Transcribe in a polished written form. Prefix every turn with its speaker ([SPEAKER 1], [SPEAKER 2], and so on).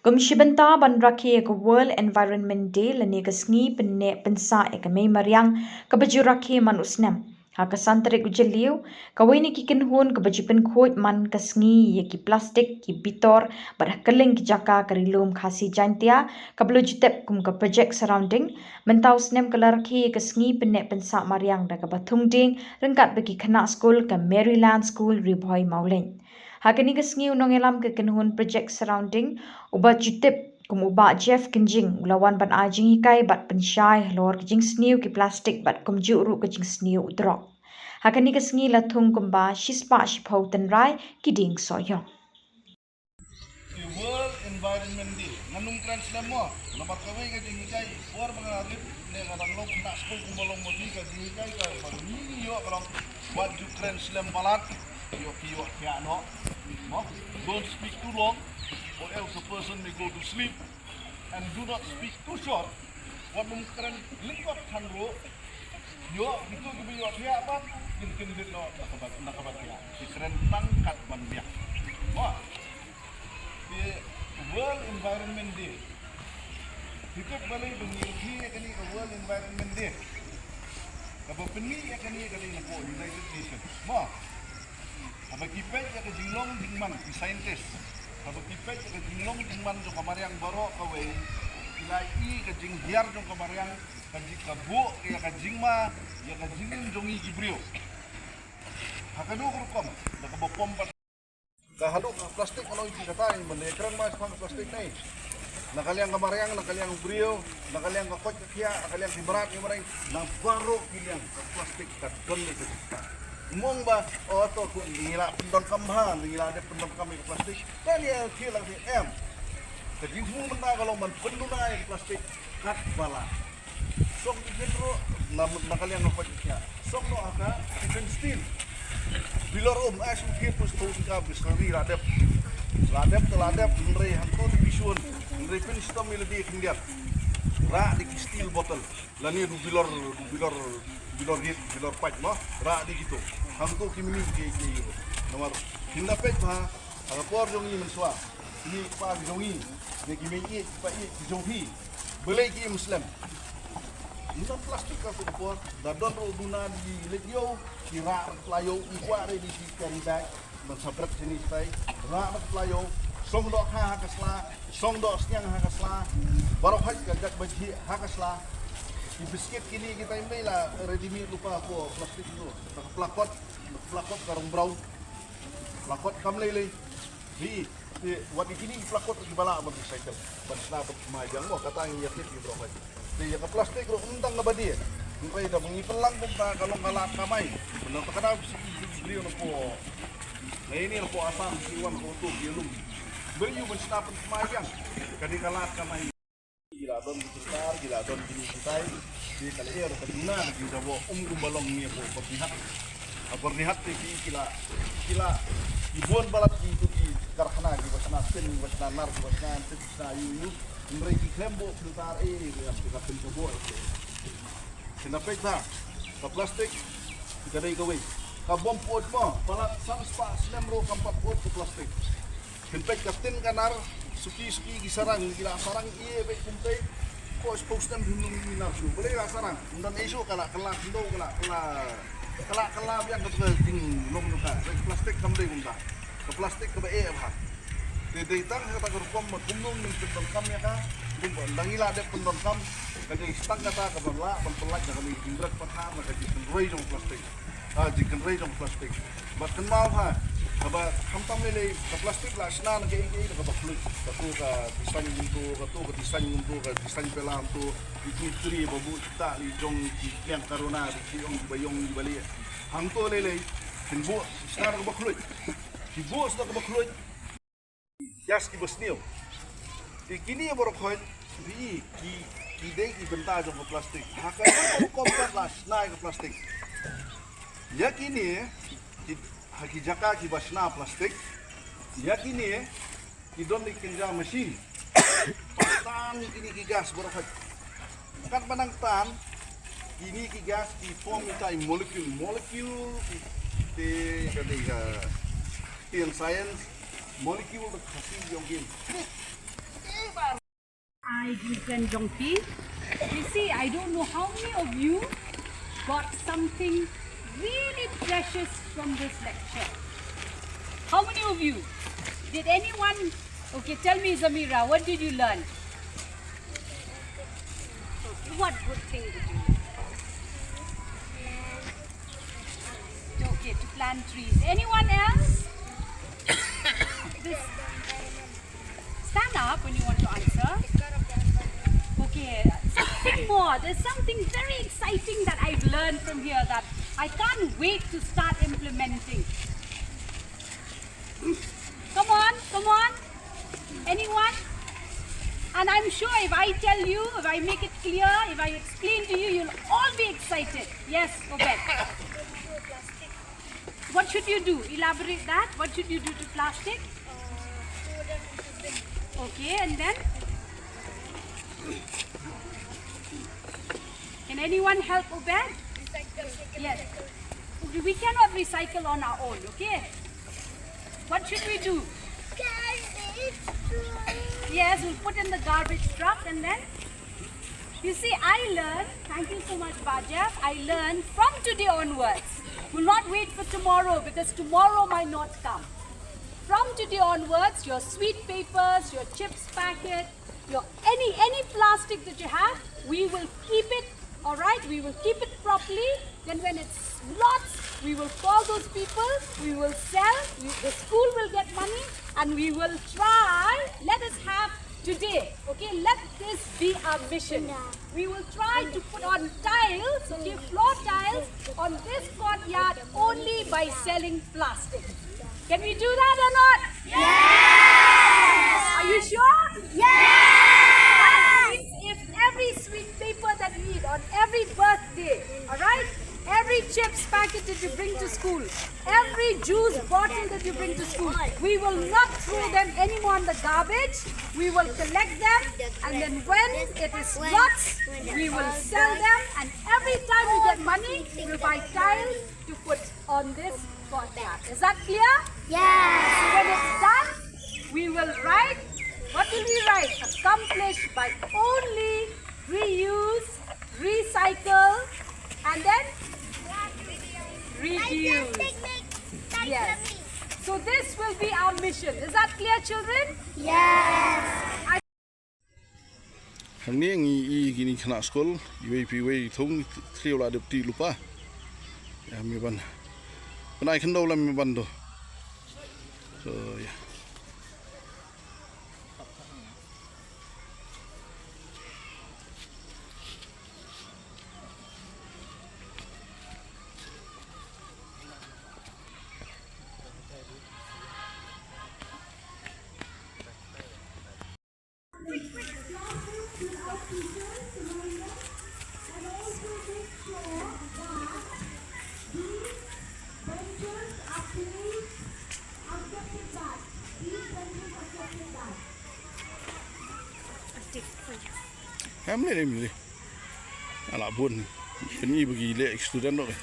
[SPEAKER 1] Kumshibanta ban rakhi ek World Environment Day lani kasngi penne pensa ek mei mariang kabaju rakhi man usnem. Ha kasantre gujeliu kawaini ki kinhun kabaju pen khoj man kasngi ye ki plastik ki bitor bar keleng ki jaka karilum khasi jantia kablu jutep kum ka project surrounding mentau snem kala rakhi kasngi penne pensa mariang da ka bathung ding rengkat bagi khana school ka Maryland School Riboy Mauleng. Hakani kasngi unong elam ke kinhun project surrounding uba jutip kum uba Jeff Kinjing ulawan ban ajing hikai bat pensyai lor kijing sniu ki plastik bat kum juru kijing sniu drop. Hakani kasngi lathung kumba shispa shipau tenrai kiding soyong.
[SPEAKER 2] World Environment Day. Nganung kran selama. Nampak kawai ka jing hikai. War mengarip ne ngadang lok nak school kumbalong modi ka jing hikai ka. Baru ni yo kalau buat ju kran selam balat. Yo kia no. Don't speak too long, or else the person may go to sleep. And do not speak too short. What mungkin lingkup tangro. Yo itu kita yo kia apa? Mungkin dia nakabat kia. Keren tangkat banbiak. Wah. The World Environment Day. Kita balik mengikuti kini World Environment Day. Apa peni kini United Nations. Wah. Apa kipet ke jinglong jingman di scientist. Apa kipet ke jinglong jingman jo kamariang baro kawe. Ilai ke jing biar jo kamariang kajik kabu ya kajingma ya kajingin jongi gibrio. Hakadu kurkom da kabopom pat. Kahalo plastik ano yung katain manekran mas pang plastik nai. Nakaliang kamariang nakaliang brio, nakaliang kakot kya, nakaliang tibarat yung maring nabaro kiliang plastik kadon ni kita. Mong ba o to kung nila pendon kamhan nila de pendon kami plastik tali kila di em jadi semua benda kalau man penuh na plastik kat bala sok di genro nakalian no pakya sok no aka even steel bilor as mungkin pus ka bisari ladep teladep ndre hantu di bisun ndre pen sistem lebih kendiat ra di steel bottle lani bilor pipe no ra di gitu hantu kimini ki nomor hinda page ba aga por jongi menswa ni pa jongi ni kimini pa i jongi belai ki muslim ina plastik ka por da don ro duna di legio kira playo ikwa re di carry bag bersabrak sini sai ra playo song do ha kasla song do snyang ha kasla barok haj gagak baji ha kasla di biskuit kini kita ini lah ready made lupa apa plastik itu plakot karung brown plakot kamlele di wat kini plakot di bala motorcycle ban snap majang mo katang ya tip bro kan di ya plastik ro untang ngabadi ngpai da mengi pelang pumpa kalong kalat kamai benar kadang beli no po nah ini no po asam siwan ko tu gelum beli ban snap majang kadi kalat kamai gila don besar gila don gini kita di kali air keduna di jabo gumbalong ni ko perlihat di kila ibuan balat itu di karkhana di basna sen basna nar basna tsna yu mereka klembo bentar ya kita pencobo kenapa kita ke plastik kita dari gawe ka bom pot mo balat samspa slemro kampat pot ke plastik kenpek kapten kanar suki gisarang gila sarang iye be kumtai ko expose them dulu minar su boleh sarang undan isu kala hindo kala biang ke ting lom nuka plastik kamde unta ke plastik ke be ha de tang kata kurkom kumung ning pendon kam ya ka dum langila de pendon kam kadi stang kata ke bala pelak kami indrak pathar na kadi roi jong plastik jikan roi jong plastik bat kenal ha aba kamtam lele ke plastik la sna na ke ke baklut ka desain pelam tu ditri babu ta li jong yang karuna di jong bayong di bali hang to lele tinbo sna ka baklut di bos ka baklut jas ki bosnio kini baru khoi ki dei ki benta jong plastik haka kompat la sna ka plastik ya kini haki jaka ki basna plastik ya kini idon di kenja mesin tan kini ki gas berapa kan panang tan kini ki gas ki form itai molekul di in science molekul berkasih jongin
[SPEAKER 3] and Jongpi. You see, I don't know how many of you got something really precious from this lecture. How many of you? Did anyone? Okay, tell me, Zamira, what did you learn? Okay, what good thing did you learn? Okay, to plant trees. Anyone else? This. Stand up when you want to answer. Okay, something more. There's something very exciting that I've learned from here that I can't wait to start implementing. Come on, come on. Anyone? And I'm sure if I tell you, if I make it clear, if I explain to you, you'll all be excited. Yes, Obed. What should you do? Elaborate that. What should you do to plastic? Okay, and then? Can anyone help Obed? Yes. We cannot recycle on our own, okay? What should we do? Yes, we'll put in the garbage truck and then? You see, I learned, thank you so much Bajaf, I learned from today onwards. We'll not wait for tomorrow because tomorrow might not come. From today onwards, your sweet papers, your chips packet, your any plastic that you have, we will keep it, alright? We will keep it properly. Then when it's lots, we will call those people, we will sell, the school will get money, and we will try, let us have today, okay, let this be our mission. We will try to put on tiles, okay, floor tiles on this courtyard only by selling plastic. Can we do that or not? Yes! Are you sure? Yes! That means if every sweet paper that we eat on every birthday, alright? Every chips packet that you bring to school, every juice bottle that you bring to school, we will not throw them anymore in the garbage. We will collect them, and then when it is lots, we will sell them, and every time we get money, we will buy tiles to put on this courtyard. Is that clear? Yes. So when it's done, we will write, what will we write? Accomplished by only reuse, recycle, and then reduce. Yes. So this will be our mission. Is that clear, children? Yes.
[SPEAKER 2] Ini ngi gini kena sekolah, iwe thung kriu la depti lupa. Ya mi ban. Penai kendau lah mi ban tu. So ya. Em lấy đây mình đi. Là buồn. Cái gì bagi lệ student rồi.